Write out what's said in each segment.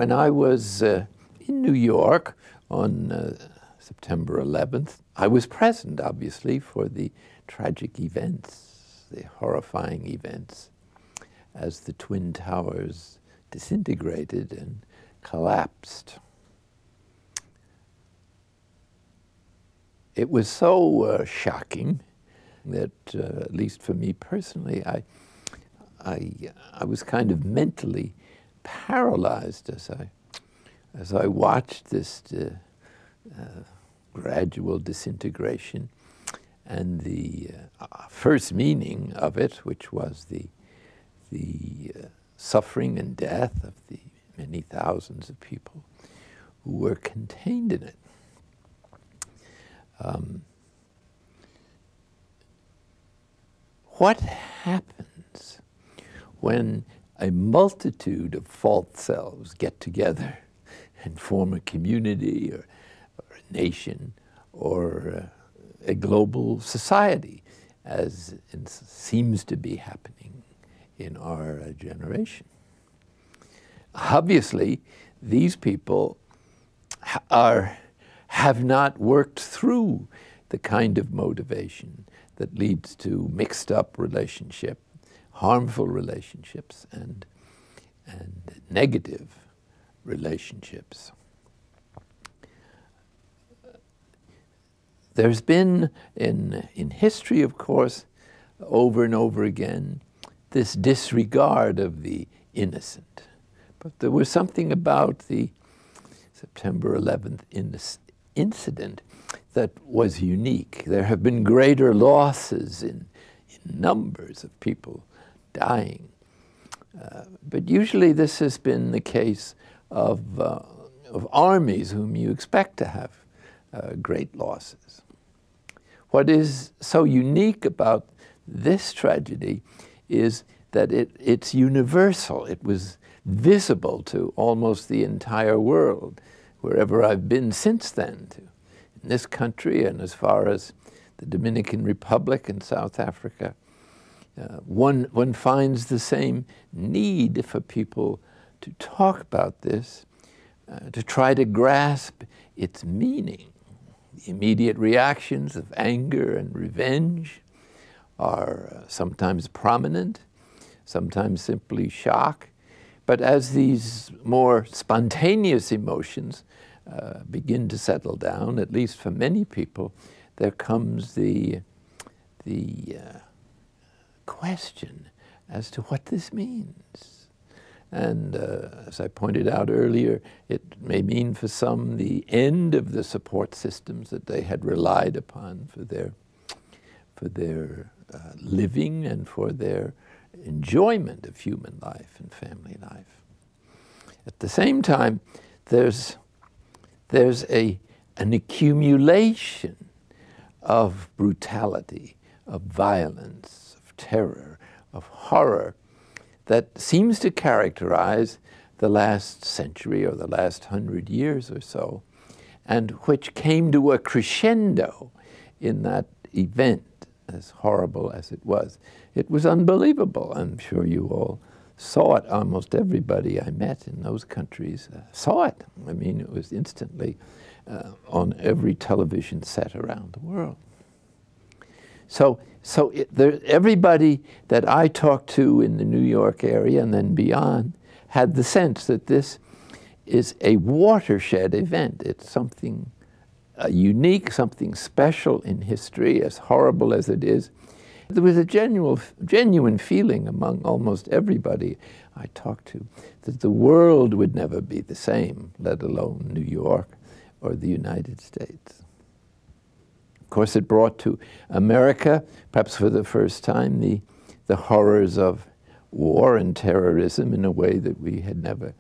when I was in New York on September 11th, I was present, obviously, for the tragic events, the horrifying events, as the Twin Towers disintegrated and collapsed. It was so shocking that, at least for me personally, I was kind of mentally paralyzed as I watched this gradual disintegration, and the first meaning of it, which was the suffering and death of the many thousands of people who were contained in it. What happens when a multitude of false selves get together and form a community or a nation or a global society, as it seems to be happening in our generation? Obviously, these people have not worked through the kind of motivation that leads to mixed up relationship, harmful relationships, and negative relationships. There's been in history, of course, over and over again, this disregard of the innocent. But there was something about the September 11th incident that was unique. There have been greater losses in numbers of people dying. But usually this has been the case of armies whom you expect to have great losses. What is so unique about this tragedy is that it's universal. It was visible to almost the entire world, wherever I've been since then, in this country and as far as the Dominican Republic and South Africa. One finds the same need for people to talk about this, to try to grasp its meaning. The immediate reactions of anger and revenge are sometimes prominent, sometimes simply shock. But as these more spontaneous emotions begin to settle down, at least for many people, there comes the question as to what this means. And as I pointed out earlier, it may mean for some the end of the support systems that they had relied upon for their living and for their enjoyment of human life and family life. At the same time, there's an accumulation of brutality, of violence, of terror, of horror that seems to characterize the last century or the last 100 years or so, and which came to a crescendo in that event, as horrible as it was. It was unbelievable. I'm sure you all saw it. Almost everybody I met in those countries saw it. I mean, it was instantly on every television set around the world. So everybody that I talked to in the New York area and then beyond had the sense that this is a watershed event. It's something unique, something special in history, as horrible as it is. There was a genuine feeling among almost everybody I talked to that the world would never be the same, let alone New York or the United States. Of course, it brought to America, perhaps for the first time, the horrors of war and terrorism in a way that we had never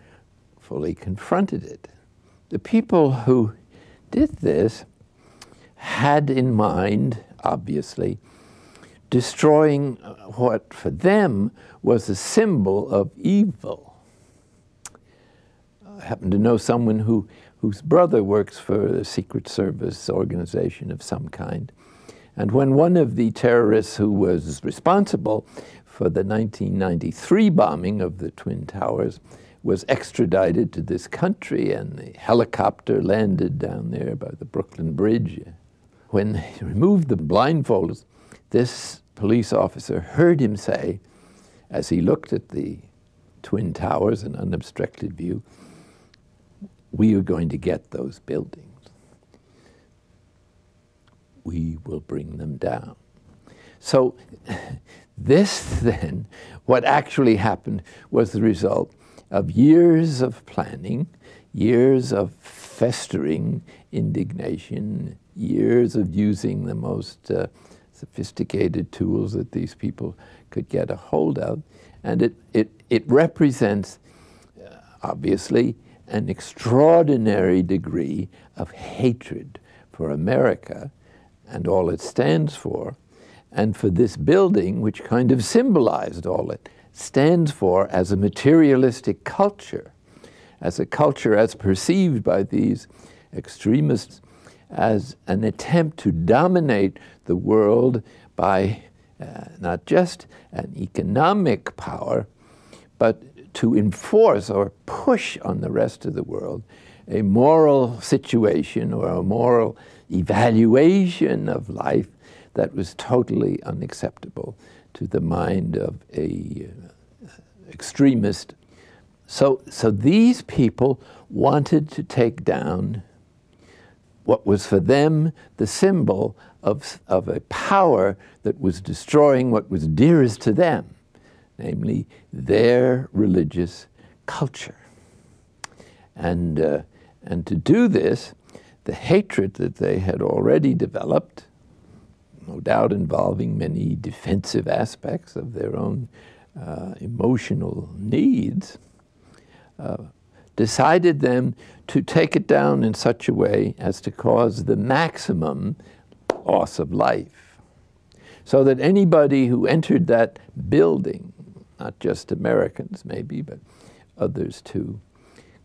fully confronted it. The people who did this had in mind, obviously, destroying what for them was a symbol of evil. I happen to know someone whose brother works for a Secret Service organization of some kind. And when one of the terrorists who was responsible for the 1993 bombing of the Twin Towers was extradited to this country, and the helicopter landed down there by the Brooklyn Bridge. When they removed the blindfolds, this police officer heard him say, as he looked at the Twin Towers, an unobstructed view, "We are going to get those buildings. We will bring them down." So this then, what actually happened was the result of years of planning, years of festering indignation, years of using the most sophisticated tools that these people could get a hold of. And it represents, obviously, an extraordinary degree of hatred for America and all it stands for, and for this building, which kind of symbolized all it stands for as a materialistic culture, as a culture as perceived by these extremists as an attempt to dominate the world by not just an economic power, but to enforce or push on the rest of the world a moral situation or a moral evaluation of life that was totally unacceptable to the mind of a extremist. So these people wanted to take down what was for them the symbol of a power that was destroying what was dearest to them, namely their religious culture. And to do this, the hatred that they had already developed, no doubt involving many defensive aspects of their own emotional needs, decided them to take it down in such a way as to cause the maximum loss of life. So that anybody who entered that building, not just Americans maybe, but others too,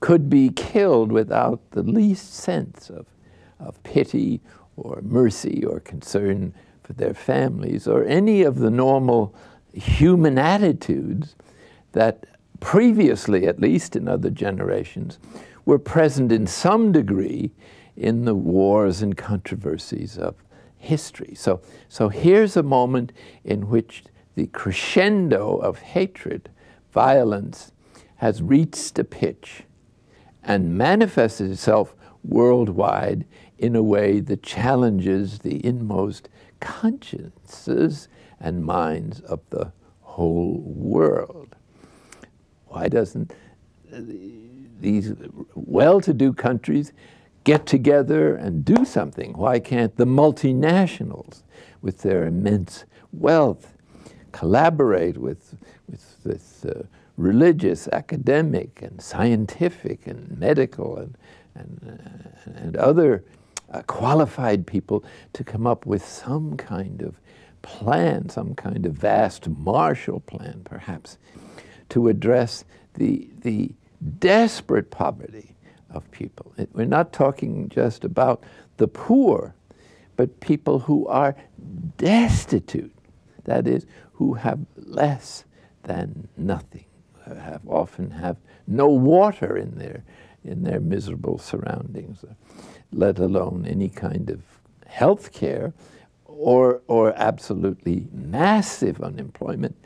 could be killed without the least sense of pity or mercy or concern for their families or any of the normal human attitudes that previously, at least in other generations, were present in some degree in the wars and controversies of history. So here's a moment in which the crescendo of hatred, violence, has reached a pitch and manifested itself worldwide in a way that challenges the inmost consciences and minds of the whole world. Why doesn't these well-to-do countries get together and do something? Why can't the multinationals, with their immense wealth, collaborate with religious, academic, and scientific, and medical, and other qualified people to come up with some kind of plan, some kind of vast Marshall Plan, perhaps, to address the desperate poverty of people. We're not talking just about the poor, but people who are destitute, that is, who have less than nothing, often have no water in their miserable surroundings, let alone any kind of health care or absolutely massive unemployment,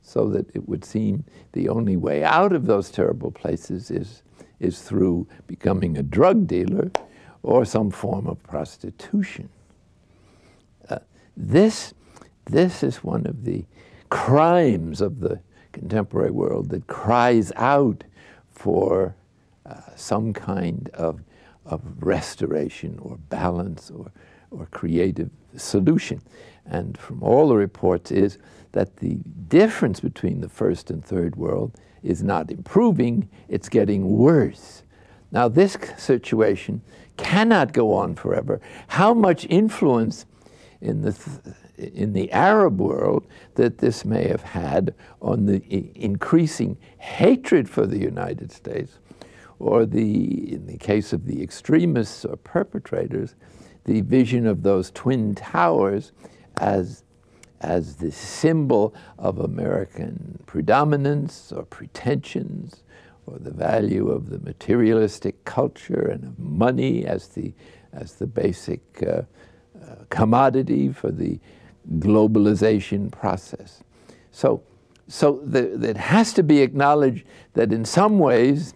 so that it would seem the only way out of those terrible places is through becoming a drug dealer or some form of prostitution. This is one of the crimes of the contemporary world that cries out for some kind of restoration or balance or creative solution. And from all the reports is that the difference between the first and third world is not improving, it's getting worse. Now this situation cannot go on forever. How much influence in the Arab world that this may have had on the increasing hatred for the United States, or in the case of the extremists or perpetrators, the vision of those twin towers as the symbol of American predominance or pretensions for the value of the materialistic culture and of money as the basic commodity for the globalization process. So it has to be acknowledged that in some ways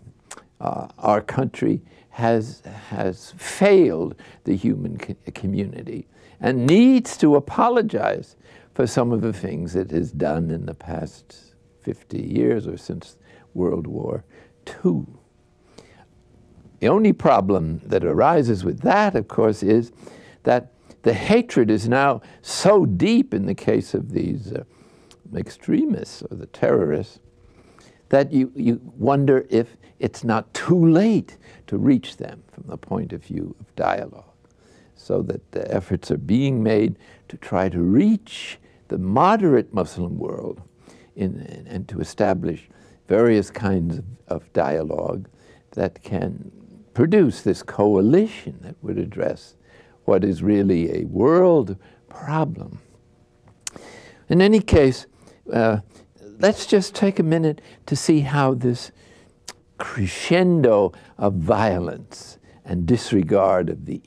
our country has failed the human community and needs to apologize for some of the things it has done in the past 50 years or since World War II. The only problem that arises with that, of course, is that the hatred is now so deep in the case of these extremists or the terrorists that you wonder if it's not too late to reach them from the point of view of dialogue, so that the efforts are being made to try to reach the moderate Muslim world and to establish various kinds of dialogue that can produce this coalition that would address what is really a world problem. In any case, let's just take a minute to see how this crescendo of violence and disregard of the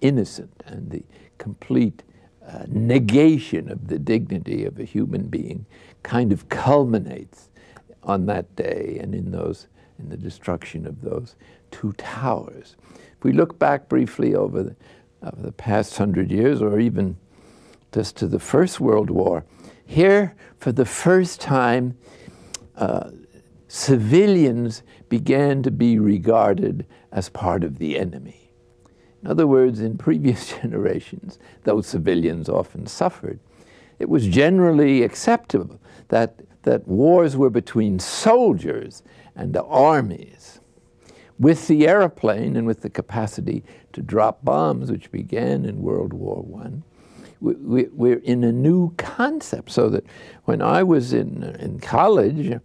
innocent and the complete negation of the dignity of a human being kind of culminates on that day and in the destruction of those two towers. If we look back briefly over the past 100 years, or even just to the First World War, here for the first time civilians began to be regarded as part of the enemy. In other words, in previous generations, though civilians often suffered, it was generally acceptable that wars were between soldiers and the armies. With the airplane and with the capacity to drop bombs, which began in World War I, we're in a new concept, so that when I was in college,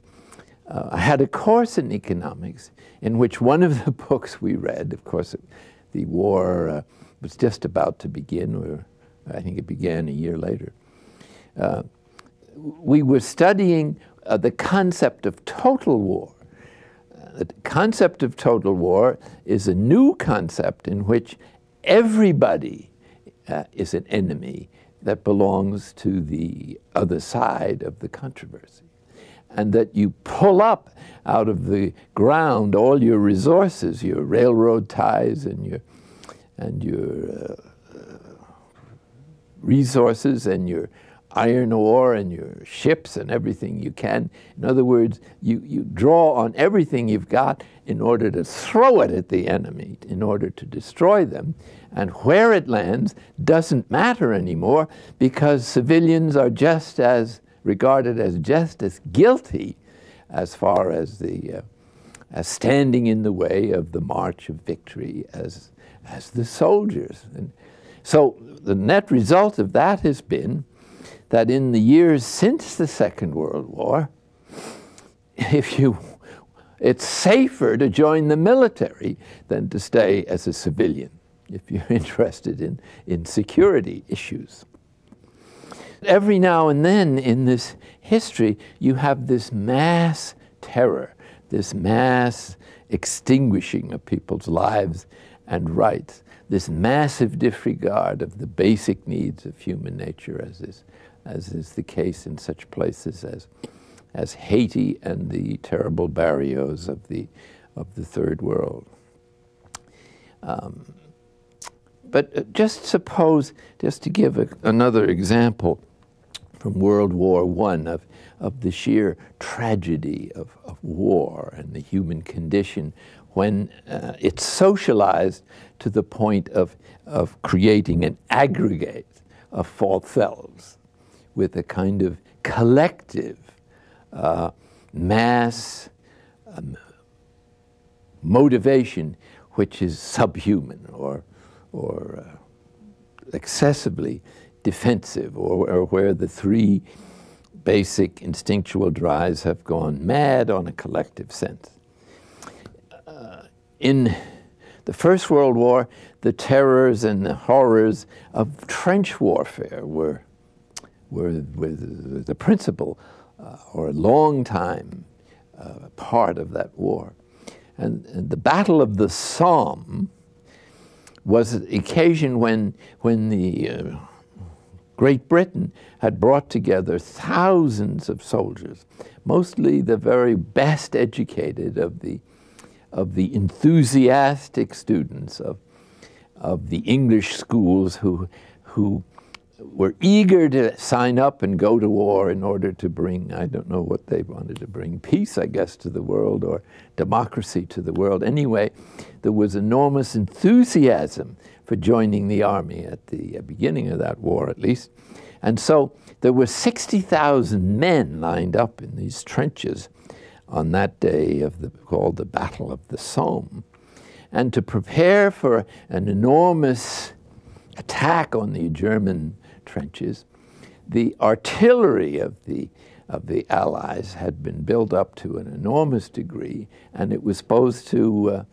I had a course in economics in which one of the books we read, of course, the war was just about to begin, or I think it began a year later. We were studying the concept of total war. The concept of total war is a new concept in which everybody is an enemy that belongs to the other side of the controversy, and that you pull up out of the ground all your resources, your railroad ties and your resources and your iron ore and your ships and everything you can. In other words, you draw on everything you've got in order to throw it at the enemy, in order to destroy them. And where it lands doesn't matter anymore, because civilians are just as regarded as just as guilty as far as as standing in the way of the march of victory as the soldiers. And so the net result of that has been that in the years since the Second World War, it's safer to join the military than to stay as a civilian if you're interested in security issues. Every now and then in this history, you have this mass terror, this mass extinguishing of people's lives and rights, this massive disregard of the basic needs of human nature, as is the case in such places as Haiti and the terrible barrios of the Third World. But just suppose, just to give another example from World War I of the sheer tragedy of war and the human condition when it's socialized to the point of creating an aggregate of false selves with a kind of collective mass motivation which is subhuman or excessively defensive, or where the three basic instinctual drives have gone mad on a collective sense. In the First World War, the terrors and the horrors of trench warfare were the principal or long time part of that war. And the Battle of the Somme was the occasion when the Great Britain had brought together thousands of soldiers, mostly the very best educated of the enthusiastic students of the English schools who were eager to sign up and go to war in order to bring, I don't know what they wanted to bring, peace, I guess, to the world, or democracy to the world. Anyway, there was enormous enthusiasm for joining the army at the beginning of that war, at least. And so there were 60,000 men lined up in these trenches on that day called the Battle of the Somme. And to prepare for an enormous attack on the German trenches, the artillery of the Allies had been built up to an enormous degree, and it was supposed to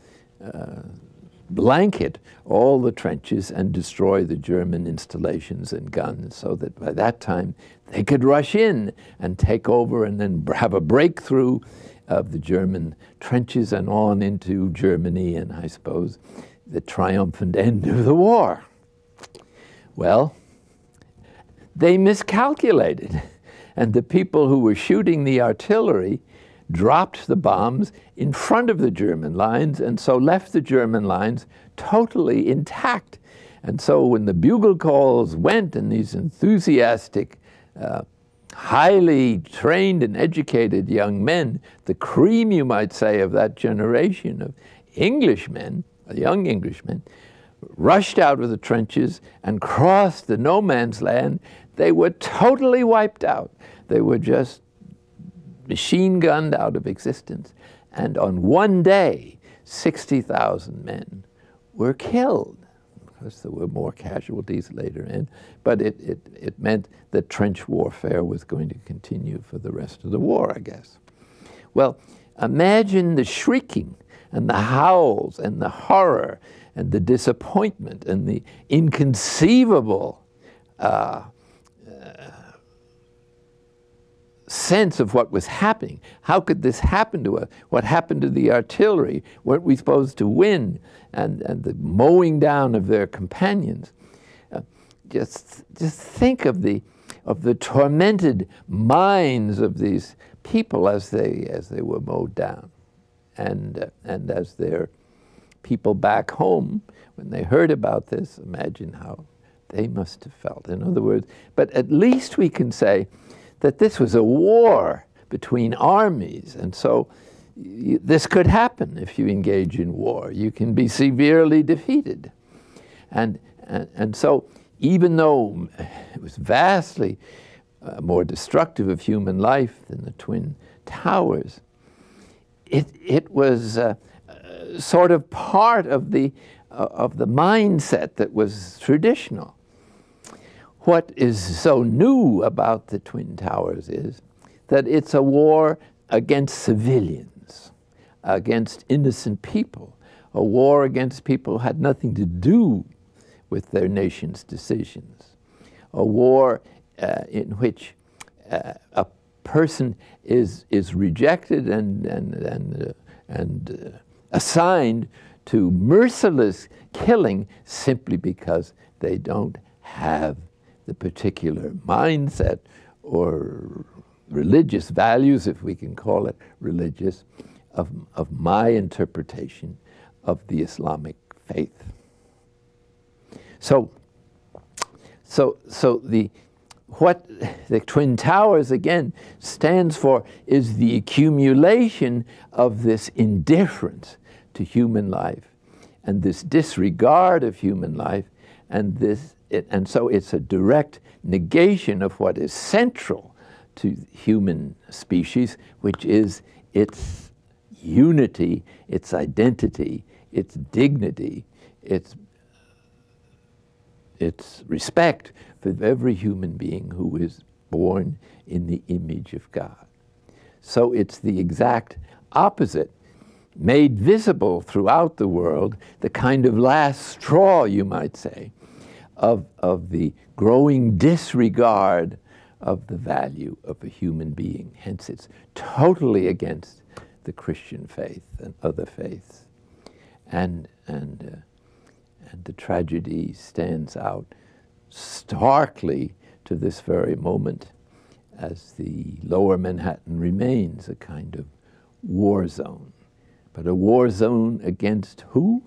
blanket all the trenches and destroy the German installations and guns, so that by that time they could rush in and take over and then have a breakthrough of the German trenches and on into Germany, and I suppose the triumphant end of the war. Well, they miscalculated, and the people who were shooting the artillery dropped the bombs in front of the German lines, and so left the German lines totally intact. And so when the bugle calls went, and these enthusiastic, highly trained and educated young men, the cream, you might say, of that generation of Englishmen, young Englishmen, rushed out of the trenches and crossed the no man's land, they were totally wiped out. They were just machine gunned out of existence. And on one day, 60,000 men were killed. Of course, there were more casualties later, but it meant that trench warfare was going to continue for the rest of the war, I guess. Well, imagine the shrieking and the howls and the horror and the disappointment and the inconceivable sense of what was happening. How could this happen to us? What happened to the artillery? Weren't we supposed to win? And the mowing down of their companions. Just think of the tormented minds of these people as they were mowed down, and as their people back home, when they heard about this, imagine how they must have felt. In other words, but at least we can say that this was a war between armies, and so this could happen if you engage in war. You can be severely defeated. And so even though it was vastly more destructive of human life than the Twin Towers, it was sort of part of the mindset that was traditional. What is so new about the Twin Towers is that it's a war against civilians, against innocent people, a war against people who had nothing to do with their nation's decisions, a war in which a person is rejected and assigned to merciless killing simply because they don't have the particular mindset or religious values, if we can call it religious, of my interpretation of the Islamic faith. So what the Twin Towers again stands for is the accumulation of this indifference to human life and this disregard of human life, and so it's a direct negation of what is central to human species, which is its unity, its identity, its dignity, its respect for every human being who is born in the image of God. So it's the exact opposite, made visible throughout the world, the kind of last straw, you might say, of the growing disregard of the value of a human being. Hence, it's totally against the Christian faith and other faiths. And the tragedy stands out starkly to this very moment as the lower Manhattan remains a kind of war zone. But a war zone against who?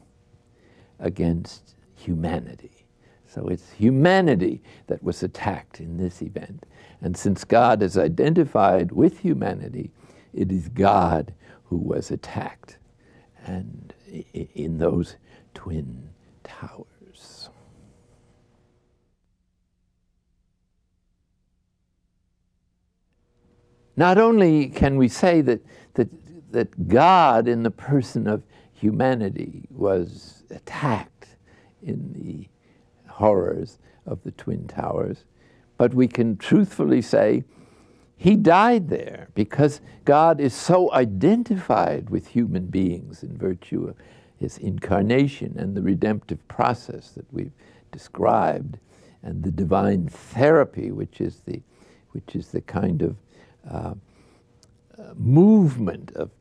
Against humanity. So it's humanity that was attacked in this event. And since God is identified with humanity, it is God who was attacked, and in those twin towers. Not only can we say that God in the person of humanity was attacked in the horrors of the Twin Towers, but we can truthfully say he died there because God is so identified with human beings in virtue of his incarnation and the redemptive process that we've described, and the divine therapy, which is the kind of movement of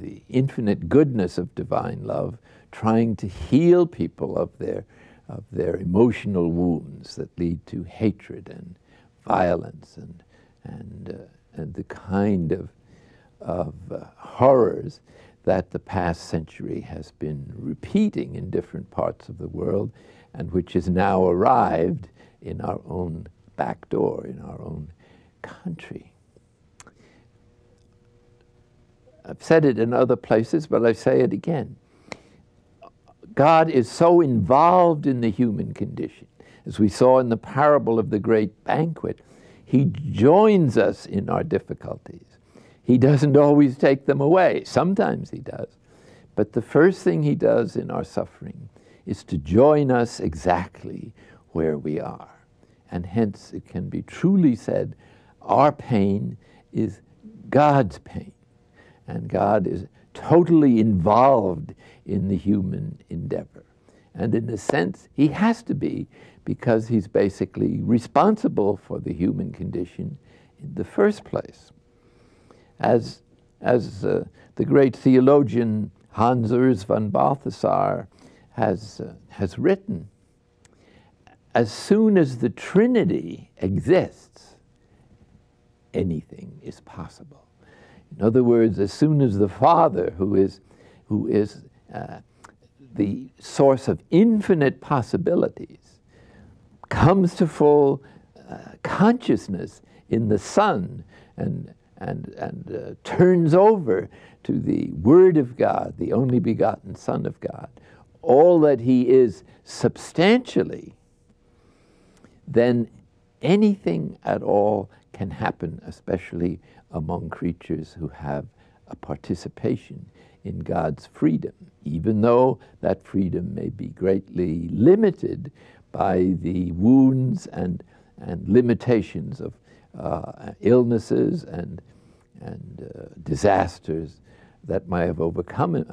the infinite goodness of divine love, trying to heal people of their emotional wounds that lead to hatred and violence and the kind of horrors that the past century has been repeating in different parts of the world, and which has now arrived in our own back door, in our own country. I've said it in other places, but I say it again. God is so involved in the human condition. As we saw in the parable of the great banquet, he joins us in our difficulties. He doesn't always take them away. Sometimes he does. But the first thing he does in our suffering is to join us exactly where we are. And hence it can be truly said, our pain is God's pain. And God is totally involved in the human endeavor. And in a sense, he has to be, because he's basically responsible for the human condition in the first place. As the great theologian Hans Urs von Balthasar has written, as soon as the Trinity exists, anything is possible. In other words, as soon as the Father, who is the source of infinite possibilities, comes to full consciousness in the Son and turns over to the Word of God, the only begotten Son of God, all that he is substantially, then anything at all can happen, especially among creatures who have a participation in God's freedom, even though that freedom may be greatly limited by the wounds and limitations of illnesses and disasters that might have overtaken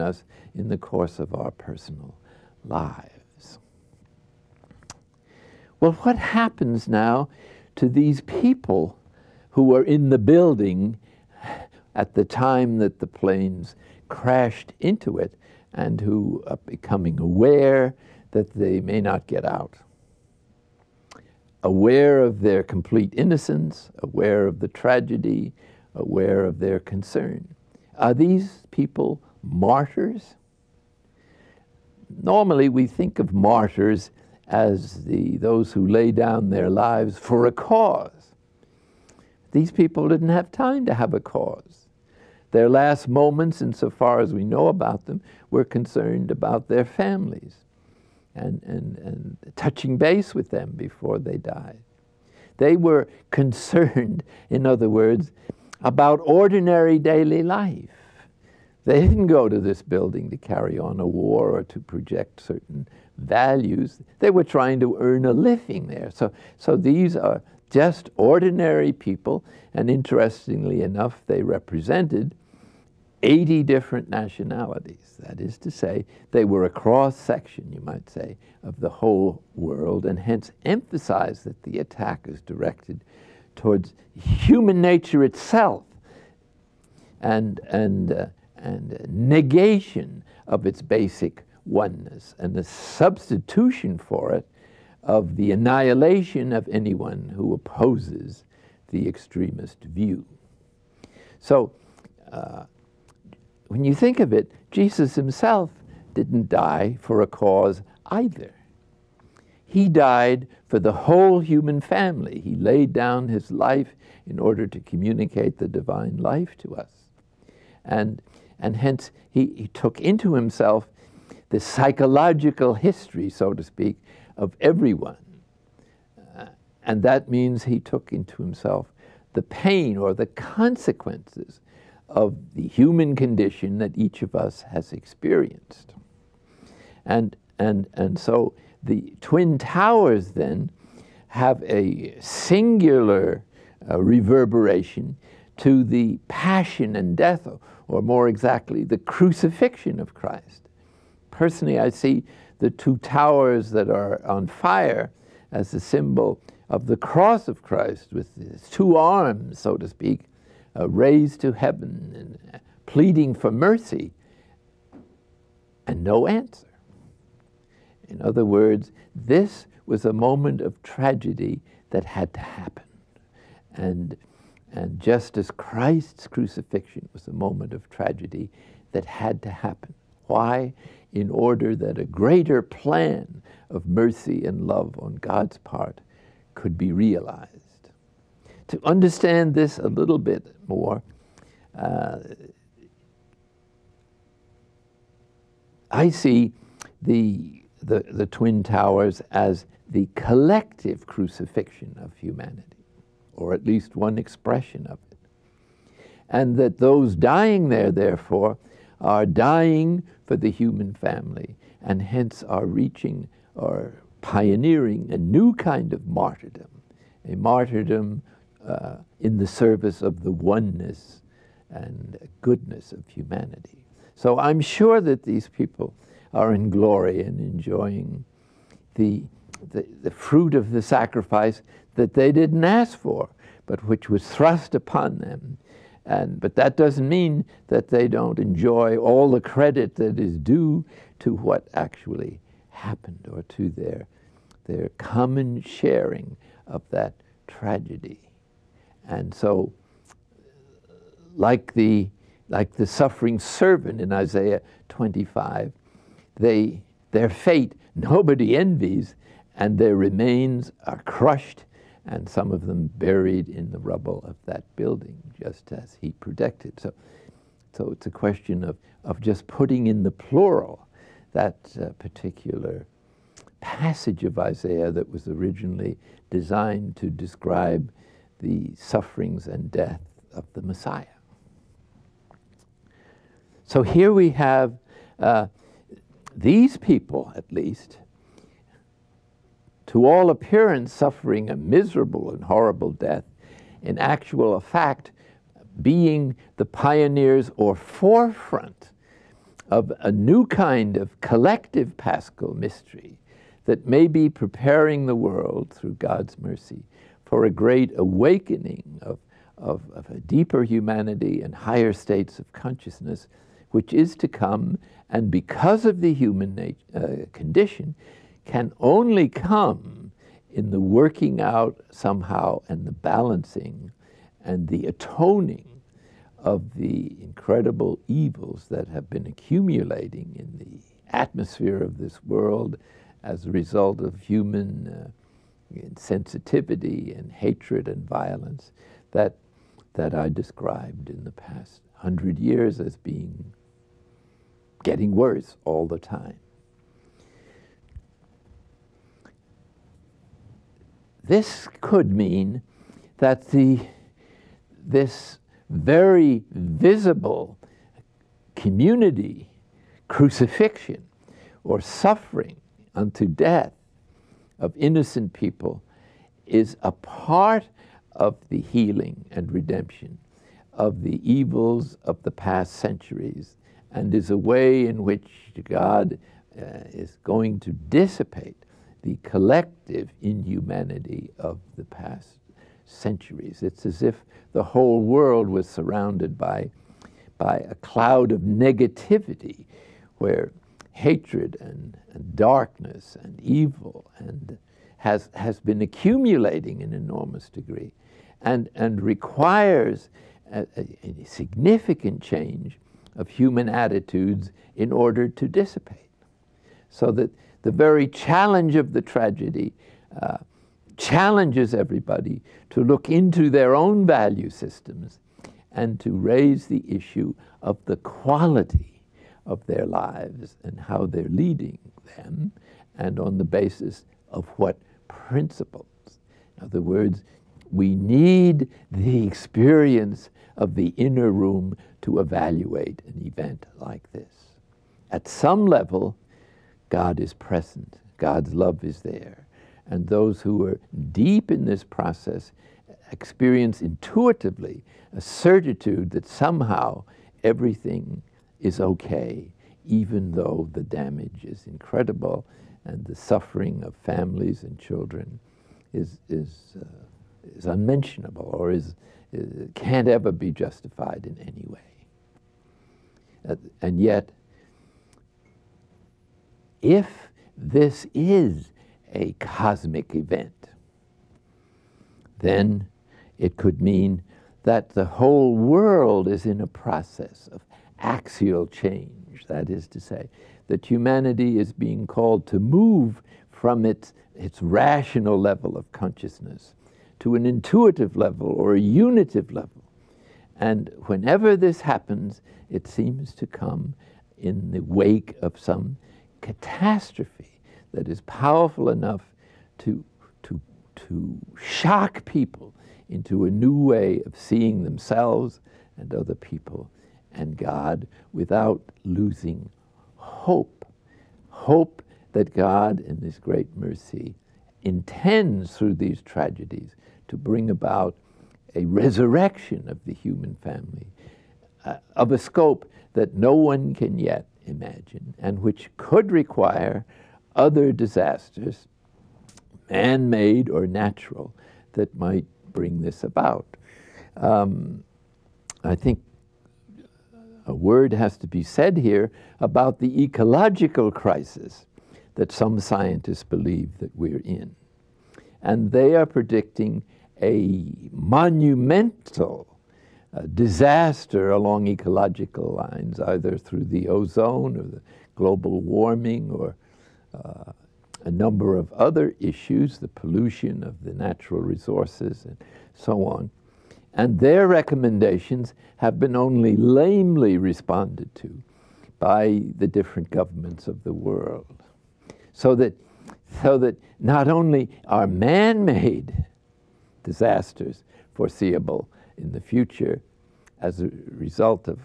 us in the course of our personal lives. Well, what happens now to these people who were in the building at the time that the planes crashed into it, and who are becoming aware that they may not get out? Aware of their complete innocence, aware of the tragedy, aware of their concern. Are these people martyrs? Normally we think of martyrs as those who lay down their lives for a cause. These people didn't have time to have a cause. Their last moments, insofar as we know about them, were concerned about their families and touching base with them before they died. They were concerned, in other words, about ordinary daily life. They didn't go to this building to carry on a war or to project certain values. They were trying to earn a living there. So these are just ordinary people, and interestingly enough, they represented 80 different nationalities. That is to say, they were a cross-section, you might say, of the whole world, and hence emphasize that the attack is directed towards human nature itself. and negation of its basic oneness, and the substitution for it of the annihilation of anyone who opposes the extremist view. So when you think of it, Jesus himself didn't die for a cause either. He died for the whole human family. He laid down his life in order to communicate the divine life to us. And hence he took into himself the psychological history, so to speak, of everyone. And that means he took into himself the pain or the consequences of the human condition that each of us has experienced. And so the Twin Towers then have a singular reverberation to the passion and death, or more exactly, the crucifixion of Christ. Personally, I see the two towers that are on fire as a symbol of the cross of Christ, with his two arms, so to speak, raised to heaven and pleading for mercy, and no answer. In other words, this was a moment of tragedy that had to happen. And just as Christ's crucifixion was a moment of tragedy that had to happen. Why? In order that a greater plan of mercy and love on God's part could be realized. To understand this a little bit more, I see the Twin Towers as the collective crucifixion of humanity, or at least one expression of it. And that those dying there, therefore, are dying for the human family, and hence are reaching or pioneering a new kind of martyrdom, a martyrdom in the service of the oneness and goodness of humanity. So I'm sure that these people are in glory and enjoying the fruit of the sacrifice that they didn't ask for, but which was thrust upon them. But that doesn't mean that they don't enjoy all the credit that is due to what actually happened, or to their common sharing of that tragedy. And so, like the suffering servant in Isaiah 25, their fate nobody envies, and their remains are crushed, and some of them buried in the rubble of that building, just as he predicted. So it's a question of just putting in the plural that particular passage of Isaiah that was originally designed to describe the sufferings and death of the Messiah. So here we have these people, at least, to all appearance suffering a miserable and horrible death, in actual fact being the pioneers or forefront of a new kind of collective paschal mystery that may be preparing the world through God's mercy for a great awakening of a deeper humanity and higher states of consciousness, which is to come, and because of the human condition, can only come in the working out somehow and the balancing and the atoning of the incredible evils that have been accumulating in the atmosphere of this world as a result of human sensitivity and hatred and violence that I described in the past 100 years as being getting worse all the time. This could mean that this very visible community crucifixion or suffering unto death of innocent people is a part of the healing and redemption of the evils of the past centuries, and is a way in which God is going to dissipate the collective inhumanity of the past centuries. It's as if the whole world was surrounded by by a cloud of negativity where hatred and darkness and evil and has been accumulating in enormous degree and requires a significant change of human attitudes in order to dissipate. So that the very challenge of the tragedy challenges everybody to look into their own value systems and to raise the issue of the quality of their lives and how they're leading them, and on the basis of what principles. In other words, we need the experience of the inner room to evaluate an event like this. At some level, God is present. God's love is there. And those who are deep in this process experience intuitively a certitude that somehow everything is okay, even though the damage is incredible and the suffering of families and children is unmentionable, or can't ever be justified in any way. And yet, if this is a cosmic event, then it could mean that the whole world is in a process of axial change. That is to say, that humanity is being called to move from its rational level of consciousness to an intuitive level or a unitive level. And whenever this happens, it seems to come in the wake of some catastrophe that is powerful enough to shock people into a new way of seeing themselves and other people and God without losing hope. Hope that God, in this great mercy, intends through these tragedies to bring about a resurrection of the human family of a scope that no one can yet imagine, and which could require other disasters, man-made or natural, that might bring this about. I think a word has to be said here about the ecological crisis that some scientists believe that we're in. And they are predicting a monumental disaster along ecological lines, either through the ozone or the global warming or a number of other issues, the pollution of the natural resources and so on. And their recommendations have been only lamely responded to by the different governments of the world. So that not only are man-made disasters foreseeable in the future as a result of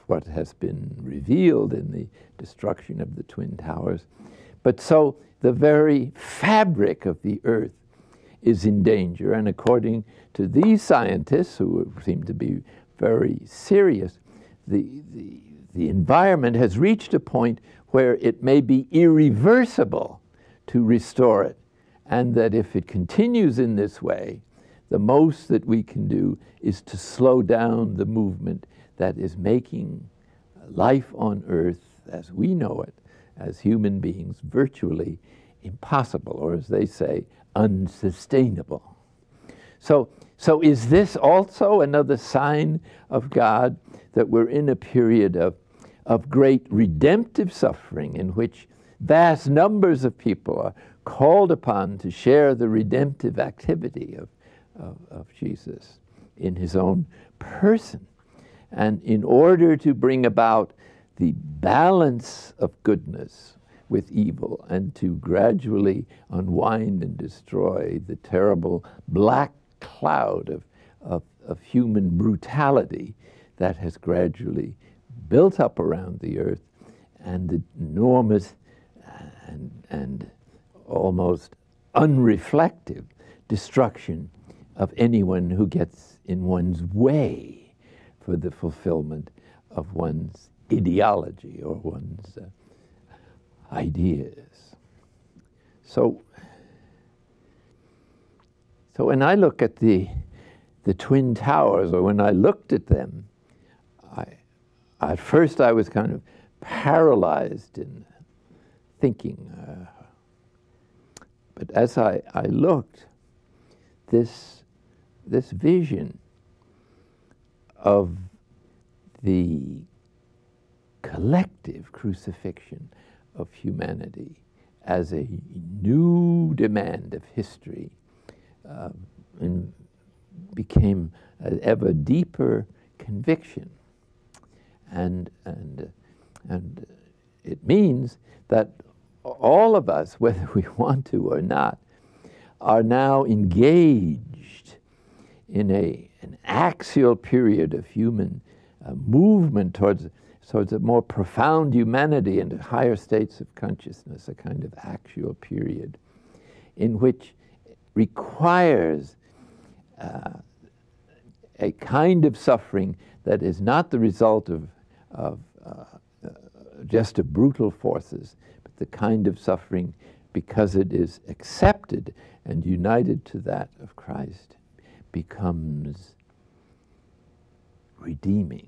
what has been revealed in the destruction of the Twin Towers, but so the very fabric of the earth is in danger. And according to these scientists, who seem to be very serious, the environment has reached a point where it may be irreversible to restore it, and that if it continues in this way, the most that we can do is to slow down the movement that is making life on earth as we know it, as human beings, virtually impossible, or as they say, unsustainable. So is this also another sign of God that we're in a period of great redemptive suffering in which vast numbers of people are called upon to share the redemptive activity of Jesus in his own person? And in order to bring about the balance of goodness with evil and to gradually unwind and destroy the terrible black cloud of human brutality that has gradually built up around the earth, and the enormous and almost unreflective destruction of anyone who gets in one's way for the fulfillment of one's ideology or one's ideas. So when I look at the Twin Towers, or when I looked at them, at first I was kind of paralyzed in thinking. But as I looked, this vision of the collective crucifixion of humanity as a new demand of history and became an ever deeper conviction. And it means that all of us, whether we want to or not, are now engaged in an axial period of human movement towards a more profound humanity and higher states of consciousness, a kind of axial period in which requires a kind of suffering that is not the result of just of brutal forces, but the kind of suffering because it is accepted and united to that of Christ becomes redeeming,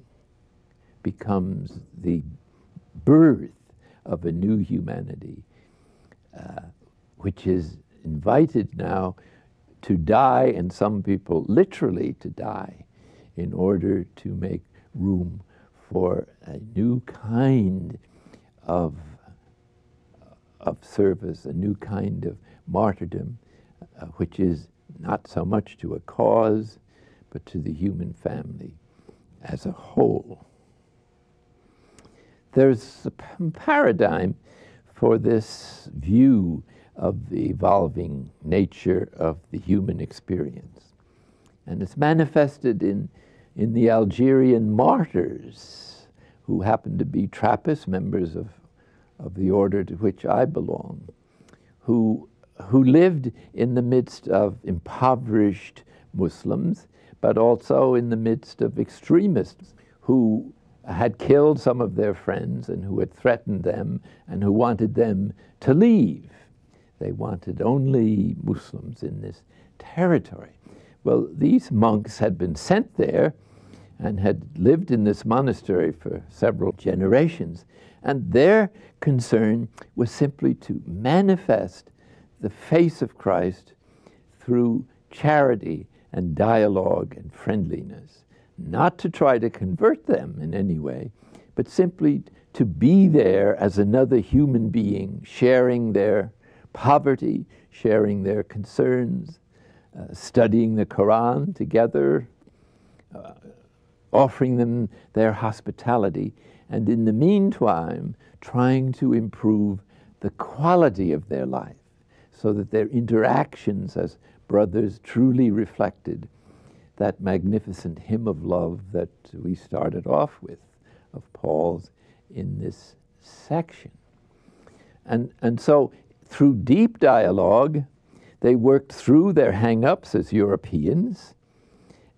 becomes the birth of a new humanity, which is invited now to die, and some people literally to die, in order to make room for a new kind of service, a new kind of martyrdom, which is not so much to a cause, but to the human family as a whole. There's a paradigm for this view of the evolving nature of the human experience. And it's manifested in the Algerian martyrs, who happen to be Trappist members of the order to which I belong, who lived in the midst of impoverished Muslims, but also in the midst of extremists who had killed some of their friends and who had threatened them and who wanted them to leave. They wanted only Muslims in this territory. Well, these monks had been sent there and had lived in this monastery for several generations, and their concern was simply to manifest the face of Christ through charity and dialogue and friendliness, not to try to convert them in any way, but simply to be there as another human being, sharing their poverty, sharing their concerns, studying the Quran together, offering them their hospitality, and in the meantime trying to improve the quality of their life so that their interactions as brothers truly reflected that magnificent hymn of love that we started off with, of Paul's in this section. And so through deep dialogue, they worked through their hang-ups as Europeans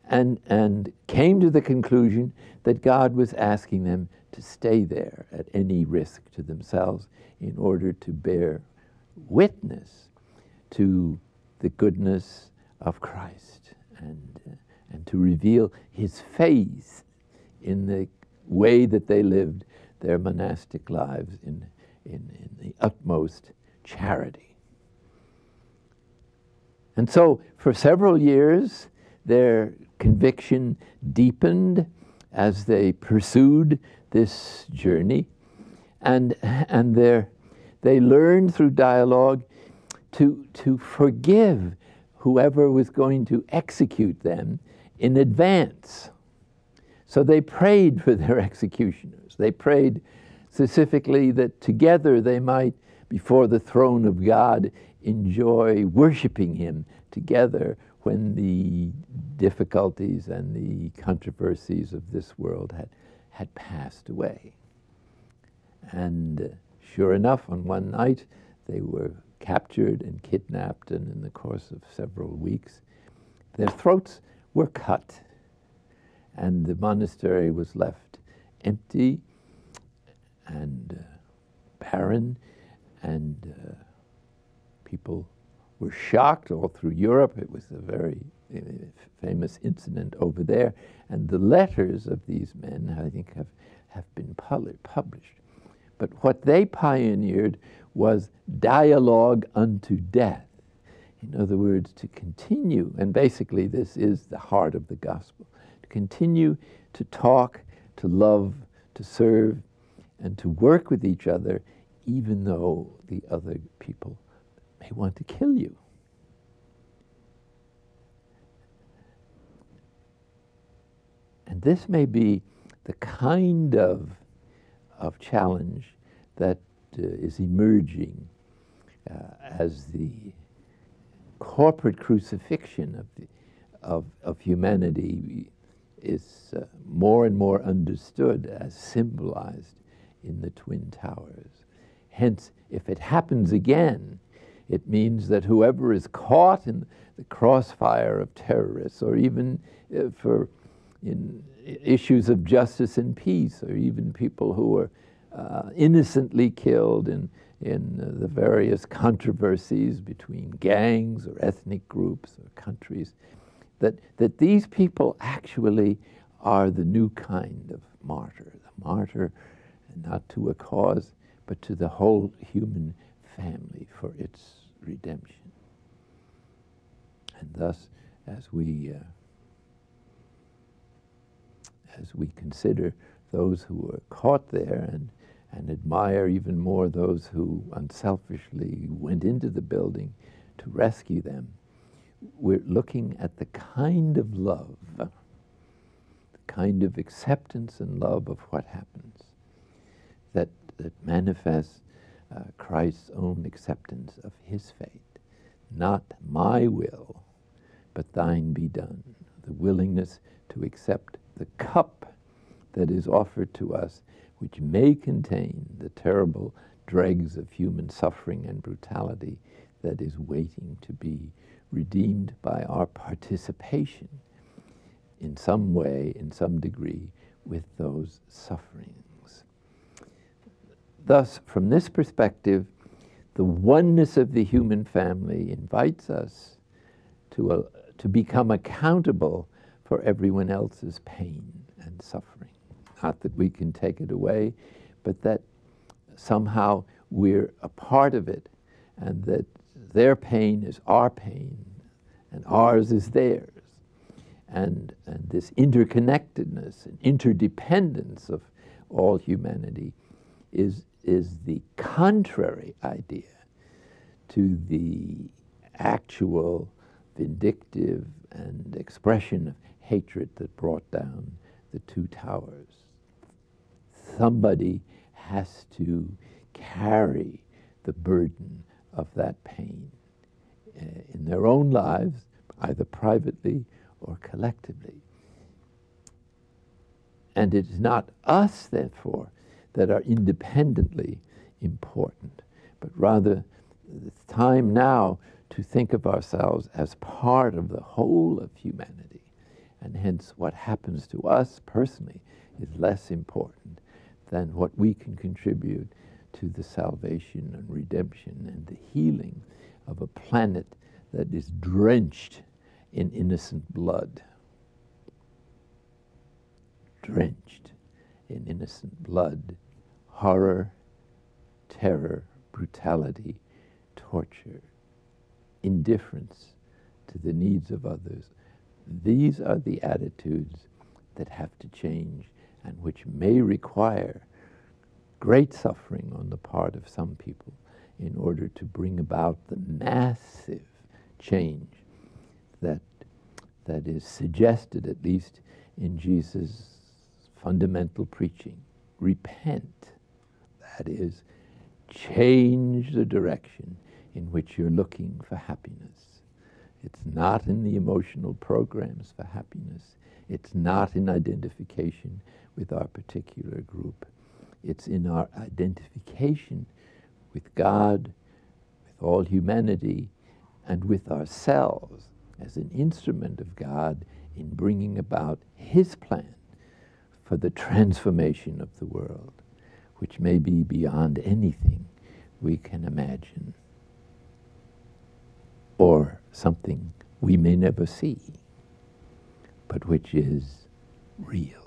and came to the conclusion that God was asking them to stay there at any risk to themselves in order to bear witness to the goodness of Christ and to reveal his face in the way that they lived their monastic lives in the utmost charity. And so for several years, their conviction deepened as they pursued this journey, and they learned through dialogue to forgive whoever was going to execute them in advance. So they prayed for their executioners. They prayed specifically that together they might, before the throne of God, enjoy worshiping him together when the difficulties and the controversies of this world had passed away. And sure enough, on one night, they were captured and kidnapped, and in the course of several weeks, their throats were cut, and the monastery was left empty and barren, and people were shocked all through Europe. It was a very famous incident over there, and the letters of these men, I think, have been published. But what they pioneered was dialogue unto death. In other words, to continue, and basically this is the heart of the gospel, to continue to talk, to love, to serve, and to work with each other, even though the other people may want to kill you. And this may be the kind of challenge that is emerging as the corporate crucifixion of humanity is more and more understood as symbolized in the Twin Towers. Hence, if it happens again, it means that whoever is caught in the crossfire of terrorists, or even in issues of justice and peace, or even people who are innocently killed in the various controversies between gangs or ethnic groups or countries, that these people actually are the new kind of martyr, the martyr not to a cause, but to the whole human family for its redemption. And thus, as we consider those who were caught there and admire even more those who unselfishly went into the building to rescue them, we're looking at the kind of love, the kind of acceptance and love of what happens that manifests Christ's own acceptance of his fate. Not my will, but thine be done. The willingness to accept the cup that is offered to us, which may contain the terrible dregs of human suffering and brutality that is waiting to be redeemed by our participation in some way, in some degree, with those sufferings. Thus, from this perspective, the oneness of the human family invites us to become accountable for everyone else's pain and suffering. Not that we can take it away, but that somehow we're a part of it, and that their pain is our pain, and ours is theirs. And this interconnectedness and interdependence of all humanity is the contrary idea to the actual vindictive and expression of hatred that brought down the two towers. Somebody has to carry the burden of that pain in their own lives, either privately or collectively. And it is not us, therefore, that are independently important, but rather it's time now to think of ourselves as part of the whole of humanity. And hence what happens to us personally is less important than what we can contribute to the salvation and redemption and the healing of a planet that is drenched in innocent blood. Drenched in innocent blood, horror, terror, brutality, torture, indifference to the needs of others. These are the attitudes that have to change and which may require great suffering on the part of some people in order to bring about the massive change that is suggested, at least in Jesus' fundamental preaching. Repent. That is, change the direction in which you're looking for happiness. It's not in the emotional programs for happiness. It's not in identification with our particular group. It's in our identification with God, with all humanity, and with ourselves as an instrument of God in bringing about his plan for the transformation of the world, which may be beyond anything we can imagine, or something we may never see, but which is real.